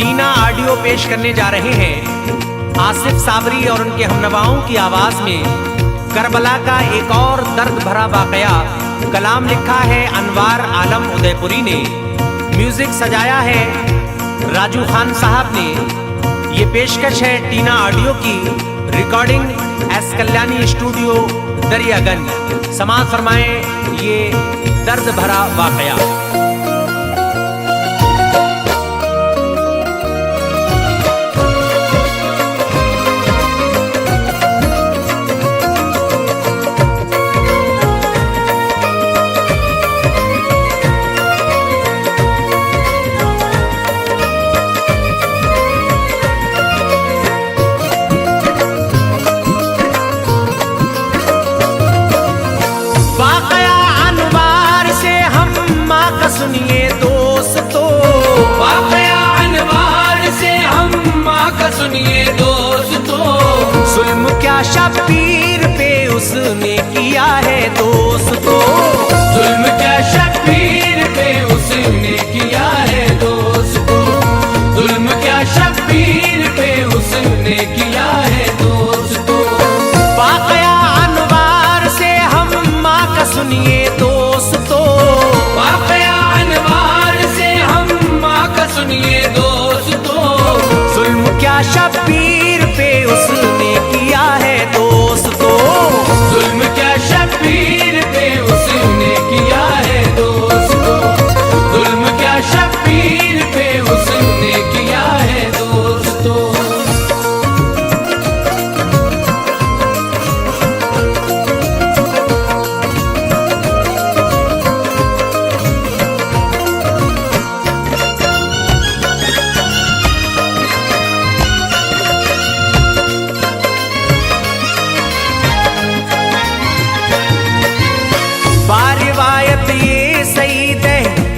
टीना audio पेश करने जा रहे हैं आसिफ साबरी और उनके हमनवाओं की आवाज में करबला का एक और दर्द भरा वाकया। कलाम लिखा है अनवार आलम उदयपुरी ने, म्यूजिक सजाया है राजू खान साहब ने। ये पेशकश है टीना ऑडियो की, recording S Kalyani studio Daryaganj. समाअत फरमाएं ये दर्द भरा वाकया। सुनिए दोस्तों, वाकया अनवार से हम माँ का सुनिए दोस्तों। जुल्म क्या शब्बीर पे उसने किया है दोस्तों, जुल्म क्या शब्बीर पे उसने किया है दोस्तों। जुल्म क्या शब्बीर पे उसने किया है दोस्तों। वाकया अनवार से हम माँ का सुनिए दोस्तों, वाकया सुनिए दोस्तों। जुल्म क्या शब्बीर पे उसने किया है दोस्तों, जुल्म क्या शब्बीर पे उसने किया है दोस्तों। जुल्म क्या शब्बीर पे उसने किया है दोस्तों।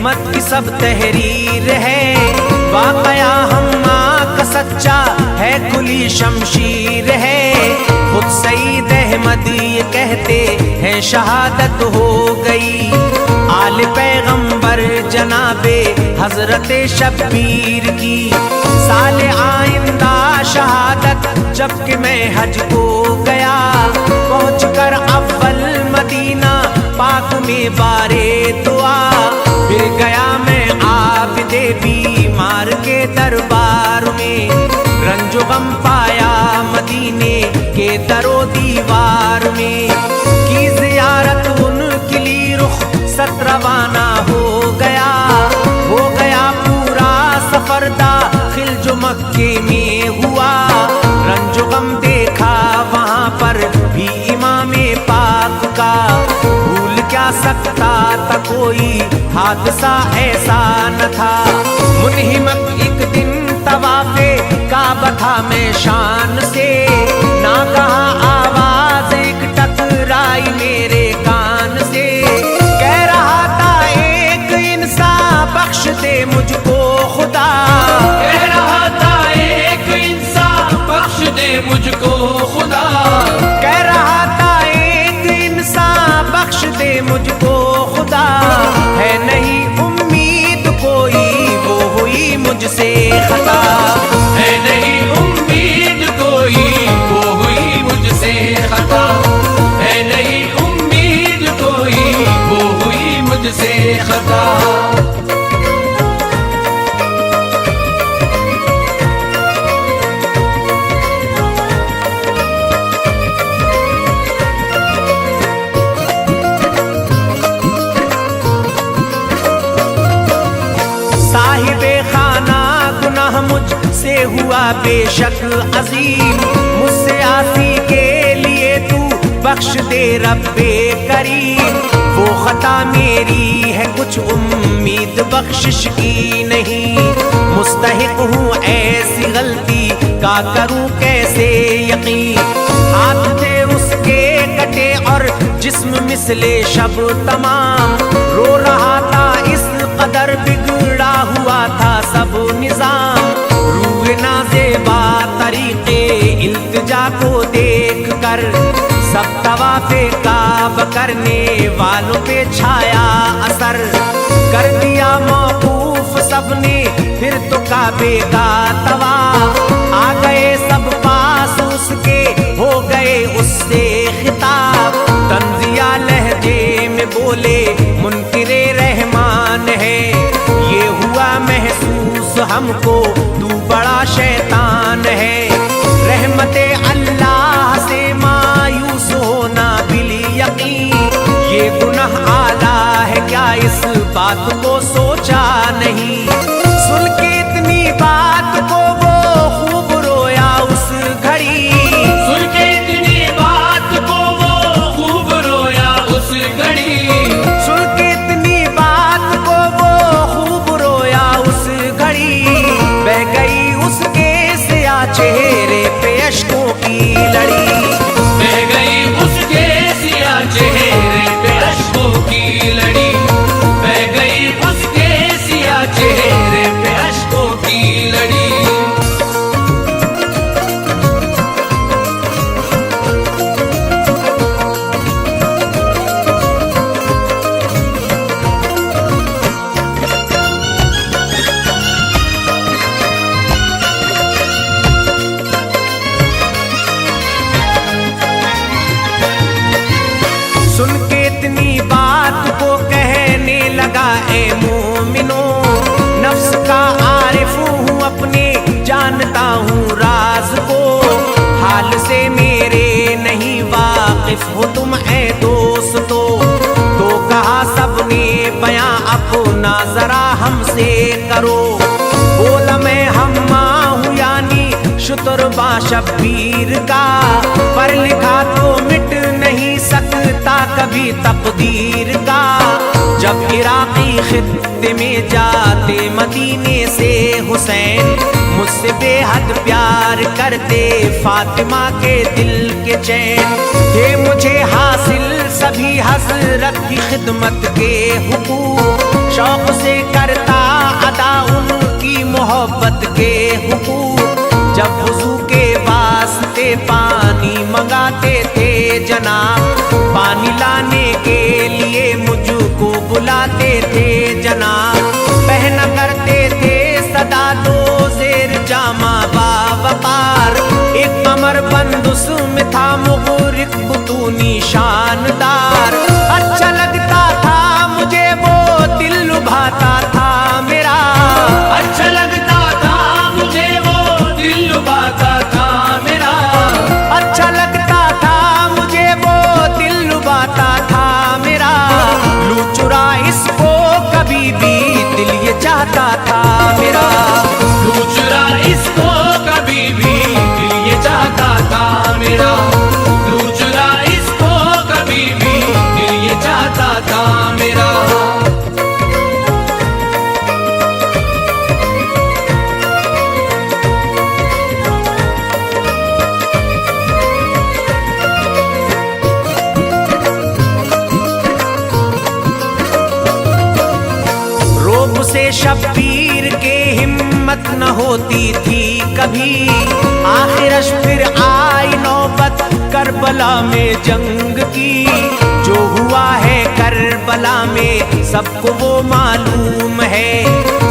मत की सब तहरीर है, वाकया हम माँ का सच्चा है खुली शमशीर है। खुद सईद अहमद ये कहते हैं शहादत हो गई, आल पैगंबर जनाबे हजरत शब्बीर की। साल आइंदा शहादत जबकि मैं हज को गया, पहुँच कर अव्वल मदीना पाक में बारे दुआ। फिर गया मैं आबिदे बीमार के दरबार में, रंजो गम पाया मदीने के दरो दीवार में। की जियारत उनके लिए रुख सत रवाना हो गया पूरा सफर दाखिल जो मक्के में हुआ। रंजो गम देखा वहाँ पर भी इमामे पाक का, भूल क्या सकता था कोई हादसा ऐसा न था। मुनहिमक एक दिन तवाफे काबा था मैं शान से, ना कहा आवाज एक टकराई मेरे कान से। कह रहा था एक इंसान बख्श दे मुझको खुदा, कह रहा था एक इंसान बख्श दे मुझको खुदा। कह रहा था एक इंसान बख्श दे मुझको खुदा। है नहीं उम्मीद कोई वो हुई मुझसे खता, है नहीं उम्मीद कोई वो हुई मुझसे खता। है नहीं उम्मीद कोई वो हुई मुझसे खता। मुझसे हुआ बेशक अजीम, मुझसे आसी के लिए तू बख्श दे रब्बे करीम। वो खता मेरी है कुछ उम्मीद बख्शिश की नहीं, मुस्तहिक हूँ ऐसी गलती का करूँ कैसे यकीन। हाथ थे उसके कटे और जिस्म मिसले शब तमाम, रो रहा था इस कदर बिगड़ा हुआ था सब निजाम। रूए नाज़ेबा तरीके इल्तिजा को देख कर सब तवाफे काब करने वालों पे छाया असर। कर दिया मौकूफ सबने फिर तो काबे का तवाफ। आ गए सब पास उसके, हो गए उससे खिताब। तंजिया लहजे में बोले मुनकिरे रहमान है, ये हुआ महसूस हमको तू बड़ा शैतान है। रहमते अल्लाह से मायूस होना बिल यकीन, ये गुनाह आला है क्या इस बात को सोचा नहीं। सुन के इतनी बात को वो खूब रोया उस घड़ी, सुन के इतनी बात को वो खूब रोया उस घड़ी। सुन के इतनी बात को वो खूब रोया उस घड़ी। बह गई उसके सिया चेहरे पे अश्कों की लड़ी, बह गई उसके सिया चेहरे पे अश्कों की लड़ी, बह गई उसके सिया चेहरे पे अश्कों की लड़ी। सुन के इतनी बात को कहने लगा ए मोमिनो, नफ्स का आरिफ हूँ अपने जानता हूँ राज को। हाल से मेरे नहीं वाकिफ हो तुम ए दोस्तों। तो कहा सबने बयां अपना जरा हमसे करो। बोला मैं हम्मा हूँ यानी शुतुरबा शब्बीर का, पर लिखा तो मिट नहीं सकता कभी तकदीर का। जब इराकी खित्ते में जाते मदीने से हुसैन, मुझसे बेहद प्यार करते फातिमा के दिल के चैन। थे मुझे हासिल सभी हजरत की खिदमत के हुकूक, शौक से करता अदा उनकी मोहब्बत के हुकूक। जब वुज़ू के वास्ते पानी मंगाते थे जनाब, पानी लाने के लिए मुझको बुलाते थे जनाब। पहना करते थे सदा दो ज़ेर जामा बावकार, एक कमर बंद उसमें था मुग़रिक बुतूनी शानदार। अच्छा लगता था मुझे वो दिल लुभाता था मेरा, अच्छा लगता था मुझे वो दिल लुभाता था मेरा, अच्छा लगता था मुझे वो दिल लुभाता था मेरा। लू चुरा इसको कभी भी दिल ये चाहता था मेरा, लू चुरा इसको कभी भी दिल ये चाहता था मेरा, लू चुरा इसको कभी भी दिल ये चाहता था मेरा। रोब से शब्बीर के हिम्मत न होती थी कभी। आखिरश फिर आई नौबत करबला में जंग की। जो हुआ है करबला में सबको वो मालूम है,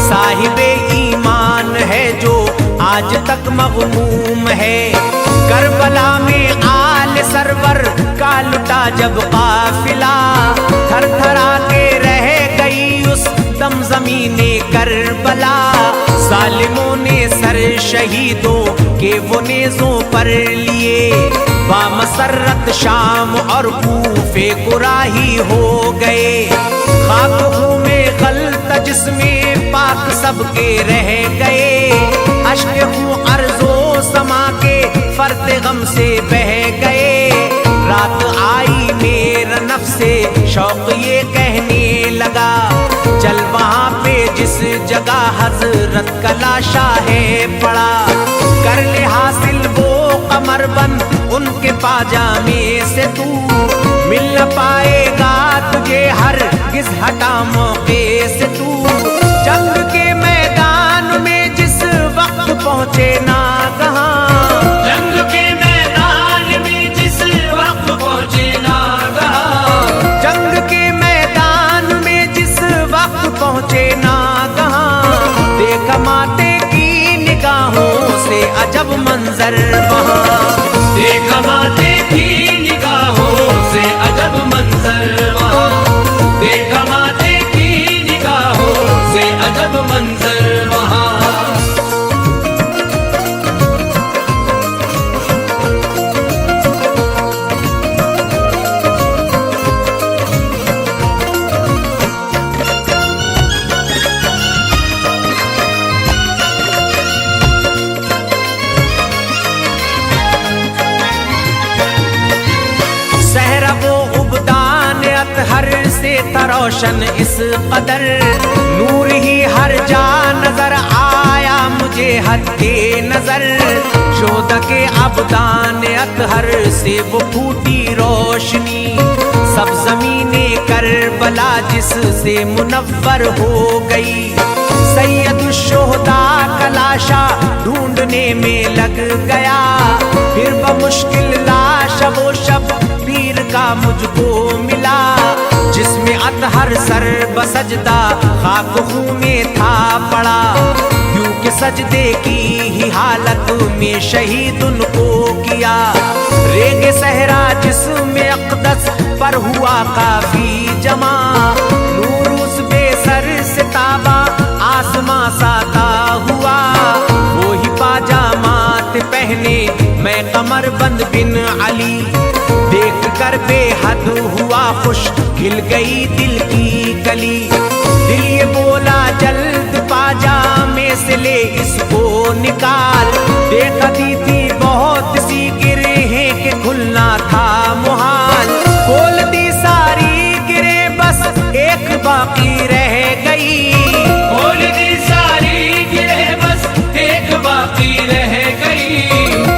साहिबे ईमान है जो आज तक मग़मूम है। करबला में आल सरवर का लुटा जब काफिला, थर थरा के रह गई उस दम ज़मीने करबला। जालिमों ने सर शहीदों के वो नेज़ों पर लिए, बामसरत शाम और कूफे को राही हो गए। खाक खूं में गलत जिस्में पाक सबके रह गए, अश्क खूं अर्ज़ो समा के फर्द गम से बह गए। रात आई मेरा नफ्से शौक ये कहने लगा, चल वहाँ पे जिस जगह हजरत का लाशा है पड़ा, कर ले हासिल वो कमर बंद उनके पाजामे से तू। मिल न पाएगा तुझे हर किस हटा मौके से तू। जंग के मैदान में जिस वक्त पहुँचे नागहां, जंग के मैदान में जिस वक्त पहुँचे नागहां, जंग के मैदान में जिस वक्त पहुँचे नागहां। देख माते की अजब मंजर वहाँ। देखा माते की निगाहों से अजब मंजर वहाँ, देखा माते की निगाहों से अजब मंजर वहाँ। सहरा वो उबदान अतहर से तरोशन इस कदर, नूर ही हर जा नजर आया मुझे हद्दे नजर। शोदा के अबदान अतहर से वो फूटी रोशनी, सब जमीने करबला जिससे मुनव्वर हो गई। सैयदुश्शोहदा का लाशा ढूंढने में लग गया, फिर बमुश्किल लाश वो शब पीर का मुझको मिला, जिसमें अतहर सर बसजदा खाक खूं में था पड़ा। क्योंकि सजदे की ही हालत में शहीद उनको किया। रेगे सहरा जिस्म अक़दस पर हुआ काफी जमा, नूर उस बेसर से ताबा आसमां साता हुआ। वो ही पाजामात पहने मैं कमर बंद बिन अली, देख कर बेहद हुआ खुश खिल गई दिल की कली। दिल ये बोला जल्द पाजामे से ले इसको निकाल, देखा दी थी बहुत सी गिरहें के खुलना था मुहाल। खोल दी सारी गिरे बस एक बाकी रह गई, खोल दी सारी गिरे बस एक बाकी रह गई,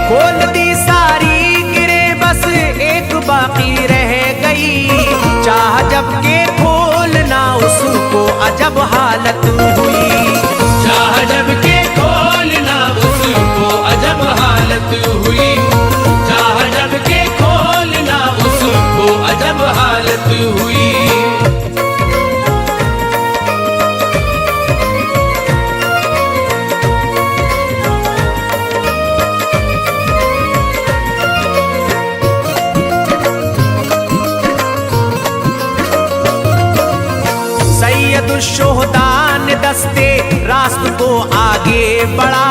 खोल दी सारी गिरे बस एक बाकी रह गई। चाह जब के खोलना उसको अजब हालत हुई, चाह जब के खोलना उसको अजब हालत हुई, चाह जब के खोलना उसको अजब हालत हुई। सैयदुश्शोहदा ने दस्ते रास्त को आगे बढ़ा,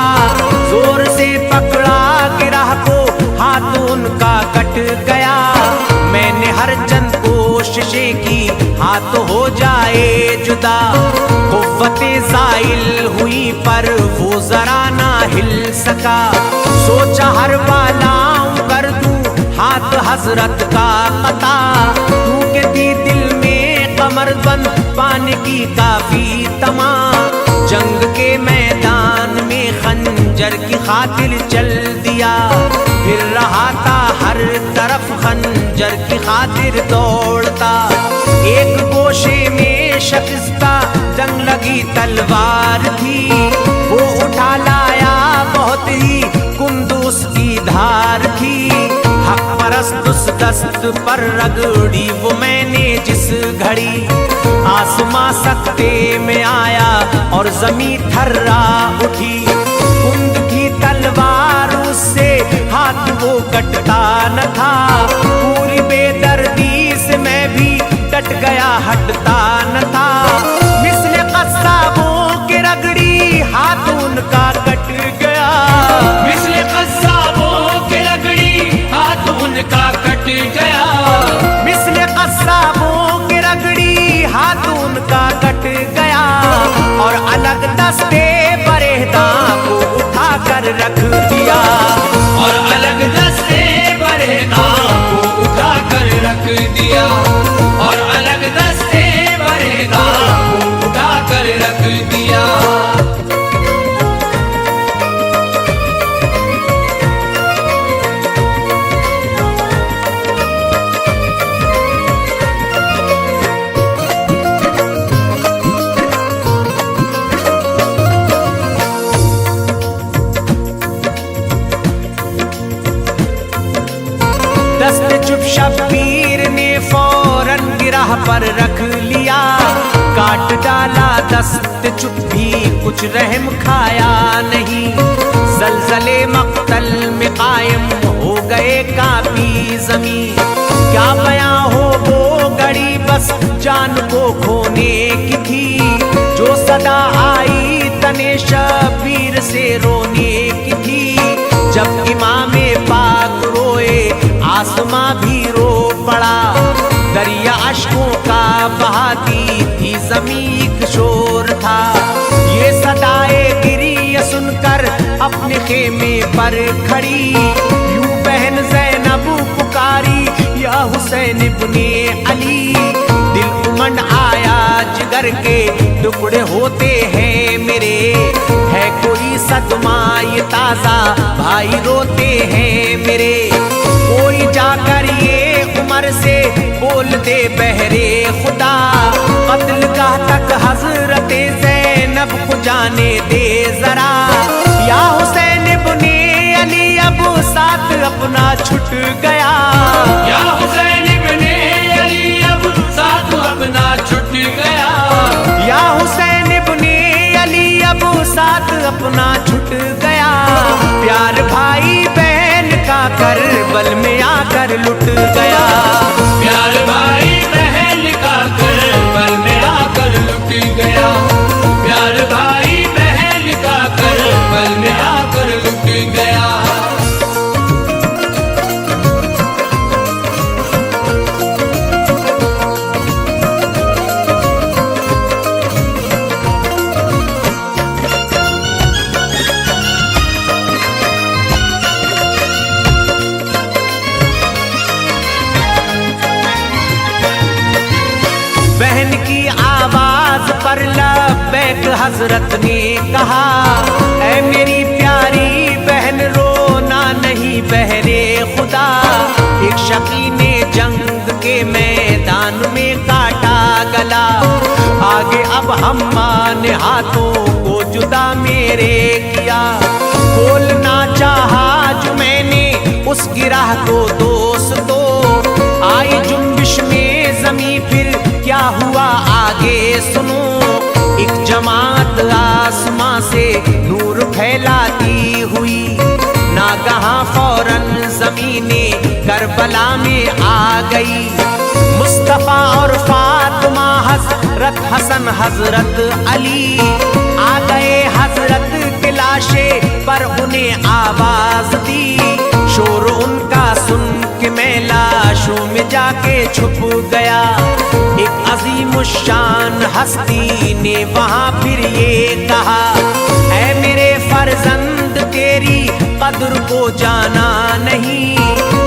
जोर से पकड़ा गिरह को हाथ उनका कट गया। मैंने हर चंद कोशिशें की हाथ हो जाए जुदा, कुव्वते ज़ाइल हुई पर वो जरा ना हिल सका। सोचा हर बालाऊं कर दूं हाथ हजरत का पता, क्योंकि थी दिल में कमरबंद पाने की काफी तमा। जंग के मैदान में खंजर की खातिर चल दिया, फिर रहा था हर तरफ खंजर की खातिर दौड़ता। एक गोशे में शकिस्ता जंग लगी तलवार थी, वो उठा लाया बहुत ही कुंदूस की धार थी। हक परस्त उस दस्त पर रगड़ी वो मैंने जिस घड़ी, आसमां सकते में आया और जमी थर्रा उठी। कुंद की तलवार उससे हाथ वो कटता न था, पूरी बेदर्दी से मैं भी डट गया हटता न था। मिस्ले कस्साबों के रगड़ी हाथ उनका कट गया, मिस्ले कस्साबों के रगड़ी हाथ उनका कट गया, मिस्ले कस्साबों के रगड़ी हाथ उनका कट गया। और अलग दस्ते बरेहदा को उठा कर रख दिया, और अलग दस्ते बरेदा को उठा कर रख दिया, और अलग दस्ते बरेदा को उठा कर रख दिया। दस्त चुप शब्बीर ने फौरन गिरह पर रख लिया, काट डाला दस्त चुप भी कुछ रहम खाया नहीं। जलजले मक्तल में कायम हो गए काफी जमीन। क्या बयां हो वो घड़ी बस जान को खोने की थी, जो सदा आई तने शबीर से रोने की थी। जब इमामे पाक रोए आसमां भी रो पड़ा, दरिया अश्कों का बहाती थी ज़मीं एक शोर था। ये सदाए गिरी सुनकर अपने खेमे पर खड़ी, यूं बहन ज़ैनब पुकारी या हुसैन इब्ने अली। दिल उमंड आया जिगर के टुकड़े होते हैं मेरे, है कोई सदमा ये ताज़ा भाई रोते हैं मेरे। कोई जाकर ये उमर से बोल दे बहरे खुदा, कत्लगाह तक हजरत ज़ैनब को जाने दे जरा। या हुसैन इब्ने अली अब साथ अपना छुट गया, या हुसैन इब्ने अली अब साथ अपना छुट गया। या हुसैन इब्ने अली अब साथ अपना छुट गया। प्यार भाई बहन का करबल में आकर लुट गया। प्यार भाई बहन का करबल में आकर लुट गया। प्यार भाई बहन का करबल में आकर लुट गया। बहन की आवाज पर लब्बैक हजरत ने कहा, ऐ मेरी प्यारी बहन रोना नहीं बहरे खुदा। एक शकी ने जंग के मैदान में काटा गला, आगे अब हम्मा ने हाथों को जुदा मेरे किया। खोलना चाहा जो मैंने उस गिराह को दोस्तों, आई जुम्बिश में जमी फिर क्या हुआ आगे सुनो। एक जमात आसमां से नूर फैलाती हुई, नागहां फौरन ज़मीने करबला में आ गई। मुस्तफ़ा और फातिमा हजरत हसन हजरत अली आ गए हजरत के लाशे पर उन्हें आवाज दी। शोर उनका सुन के मैं लाशों में जाके छुप गया। एक अजीम शान हस्ती ने वहां फिर ये कहा, ऐ मेरे फर्जंद तेरी कद्र को जाना नहीं,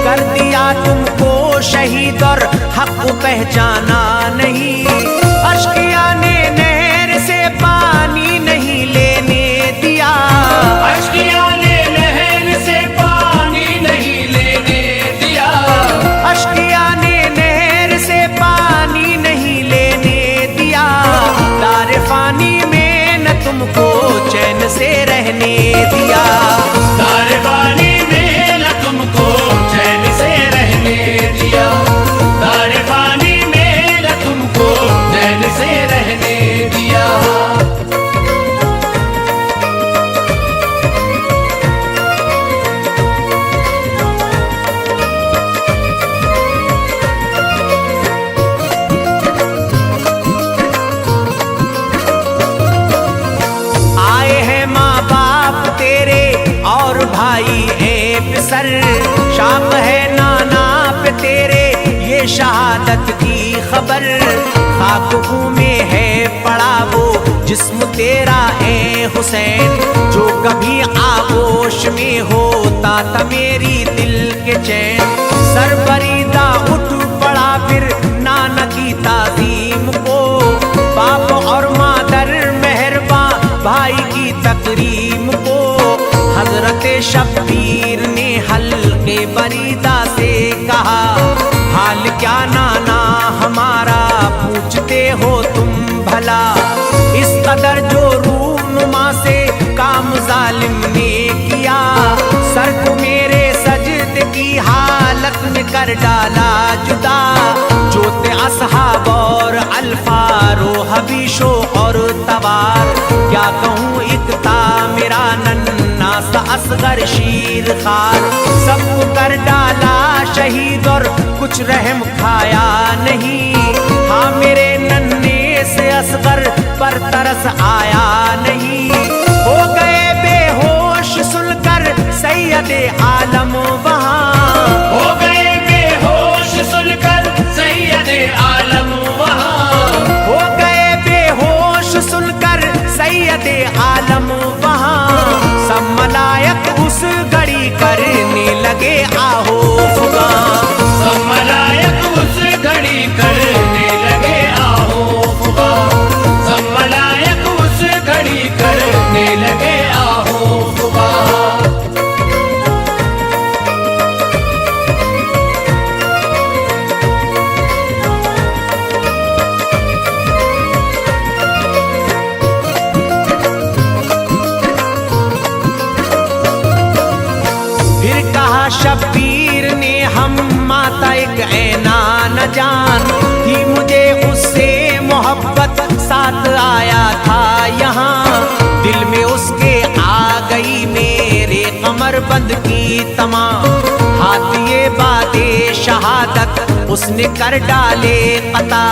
कर दिया तुमको शहीद और हक पहचाना नहीं। अश्किया ने नहर से पानी नहीं लेने दिया, अश्किया ने नहर से पानी नहीं लेने दिया। अश्किया ने नहर से पानी नहीं लेने दिया। दार फानी में न तुमको चैन से रहने दिया, दार फानी में न तुमको चैन से रहने दिया। दार फानी में न तुमको चैन से रहने दिया। आए हैं माँ बाप तेरे और भाई ए पिसर, शाम है नाना पे तेरे ये शहादत की खबर। खाक में है पड़ा वो जिस्म तेरा ए हुसैन, जो कभी आगोश में होता था मेरी दिल के चैन। सरबरीदा उठ पड़ा फिर नाना की ताज़ीम को, बाप और मादर मेहरबा भाई की तकरीम को। हजरत शब्बीर ने हल्के बरीदा से कहा, हाल क्या नाना हमारा पूछते हो तुम भला। इस कदर जो रूनुमा से काम जालिम ने किया, सर को मेरे सजद की हालत में कर डाला जुदा। जोते असहाब और अल्फारो हबीशो और तवार, क्या कहूँ इकता मेरा नन्ना सा असगर शीर खार। सबको कर डाला शहीद और कुछ रहम खाया नहीं। हाँ मेरे नन्हे से असगर पर तरस आया नहीं। हो गए बेहोश सुनकर सैयदे आलम वहाँ। हो गए बेहोश सुनकर सैयदे आलम वहाँ। हो गए बेहोश सुनकर सैयदे आलम वहाँ। सब मलायक उस घड़ी करने लगे आहो फुगा। सब मलायक उस घड़ी करने लगे आहो फुगा। सब मलायक उस घड़ी करने लगे आहो फुगा। फिर कहा शब्बीर ने हम माता एक ऐना न जान थी मुझे उससे मोहब्बत साथ आया था यहाँ। दिल में उसके आ गई मेरे कमर बंद की तमाम। हाथ ये बातें शहादत उसने कर डाले पता।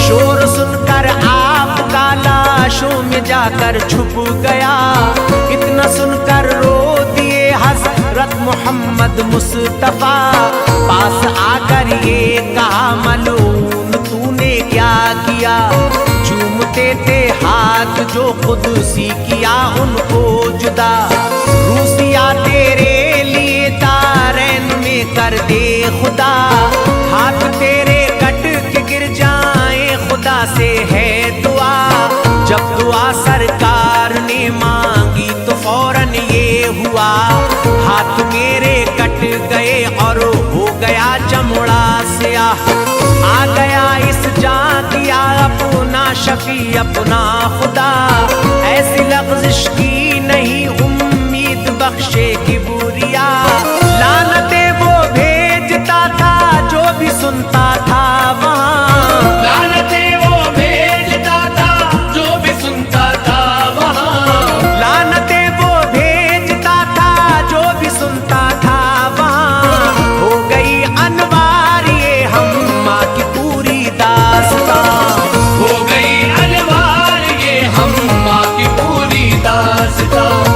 शोर सुनकर आपका लाशों में जाकर छुप गया। इतना सुनकर रो दिए हज़रत मोहम्मद मुस्तफा। पास आकर ये कहा मलून तूने क्या किया। चूमते थे हाथ जो खुद सी किया उनको जुदा। रूसिया तेरे लिए दारैन में कर दे खुदा। हाथ तेरे कट के गिर जाए खुदा से है दुआ। जब दुआ सरकार ने मांगी तो फौरन ये हुआ। हाथ मेरे कट गए और हो गया चमड़ा स्याह। आ गया इस जान दिया अपना शफी अपना खुदा। ऐसी लफ्ज़िश की नहीं उम्मीद बख्शे की बुरिया। लानते वो भेजता था जो भी सुनता था वहाँ। लानते वो भेजता था जो भी सुनता था वहाँ। लानते वो भेजता था जो भी सुनता था वहाँ। हो गई अनवार ये हम माँ की पूरी दास्तां। हो गई अनवार ये हम माँ की पूरी दास्तां।